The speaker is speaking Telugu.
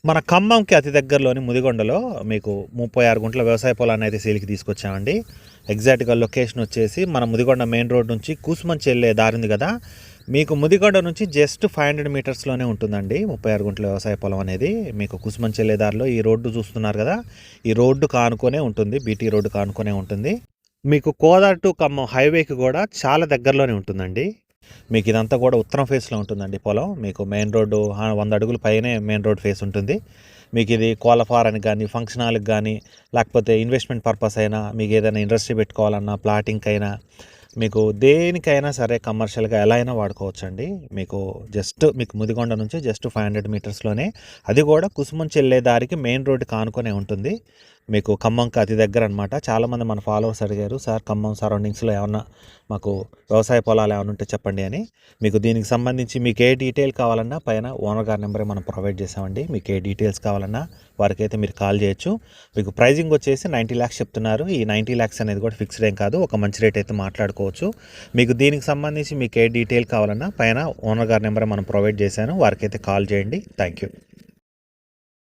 మన ఖమ్మంకి అతి దగ్గరలోని ముదిగొండలో మీకు 36 గుంటల వ్యవసాయ పొలాన్ని అయితే సేల్కి తీసుకొచ్చామండి. ఎగ్జాక్ట్గా లొకేషన్ వచ్చేసి మన ముదిగొండ మెయిన్ రోడ్ నుంచి కూసుమంచి వెళ్ళే దారి ఉంది కదా, మీకు ముదిగొండ నుంచి జస్ట్ 500 మీటర్స్లోనే ఉంటుందండి 36 గుంటల వ్యవసాయ పొలం అనేది. మీకు కూసుమంచి వెళ్ళే దారిలో ఈ రోడ్డు చూస్తున్నారు కదా, ఈ రోడ్డు కానుకొనే ఉంటుంది, బీటీ రోడ్డు కానుకొనే ఉంటుంది. మీకు కోదాడ టు ఖమ్మం హైవేకి కూడా చాలా దగ్గరలోనే ఉంటుందండి. మీకు ఇదంతా కూడా ఉత్తరం ఫేస్లో ఉంటుందండి పొలం. మీకు మెయిన్ రోడ్డు 100 అడుగుల పైనే మెయిన్ రోడ్ ఫేస్ ఉంటుంది. మీకు ఇది కోళ్ళ ఫారానికి కానీ, ఫంక్షన్ హాల్కి కానీ, లేకపోతే ఇన్వెస్ట్మెంట్ పర్పస్ అయినా, మీకు ఏదైనా ఇండస్ట్రీ పెట్టుకోవాలన్నా, ప్లాటింగ్కి అయినా, మీకు దేనికైనా సరే కమర్షియల్గా ఎలా అయినా వాడుకోవచ్చండి. మీకు ముదిగొండ నుంచి జస్ట్ 500 మీటర్స్లోనే, అది కూడా కుసుమంచి వెళ్ళే దారికి మెయిన్ రోడ్డుకి ఆనుకొనే ఉంటుంది. మీకు ఖమ్మంకి అతి దగ్గర అనమాట. చాలామంది మన ఫాలోవర్స్ అడిగారు, సార్ ఖమ్మం సరౌండింగ్స్లో ఏమన్నా మాకు వ్యవసాయ పొలాలు ఏమైనా ఉంటే చెప్పండి అని. మీకు దీనికి సంబంధించి మీకు ఏ డీటెయిల్ కావాలన్నా పైన ఓనర్ గారి నెంబరే మనం ప్రొవైడ్ చేసామండి. మీకు ఏ డీటెయిల్స్ కావాలన్నా వారికైతే మీరు కాల్ చేయొచ్చు. మీకు ప్రైజింగ్ వచ్చేసి 90 lakhs చెప్తున్నారు. ఈ 90 lakhs అనేది కూడా ఫిక్స్డ్ ఏం కాదు, ఒక మంచి రేట్ అయితే మాట్లాడుకోవచ్చు. మీకు దీనికి సంబంధించి మీకు ఏ డీటెయిల్ కావాలన్నా పైన ఓనర్ గారి నెంబరే మనం ప్రొవైడ్ చేశాను, వారికైతే కాల్ చేయండి. Thank you.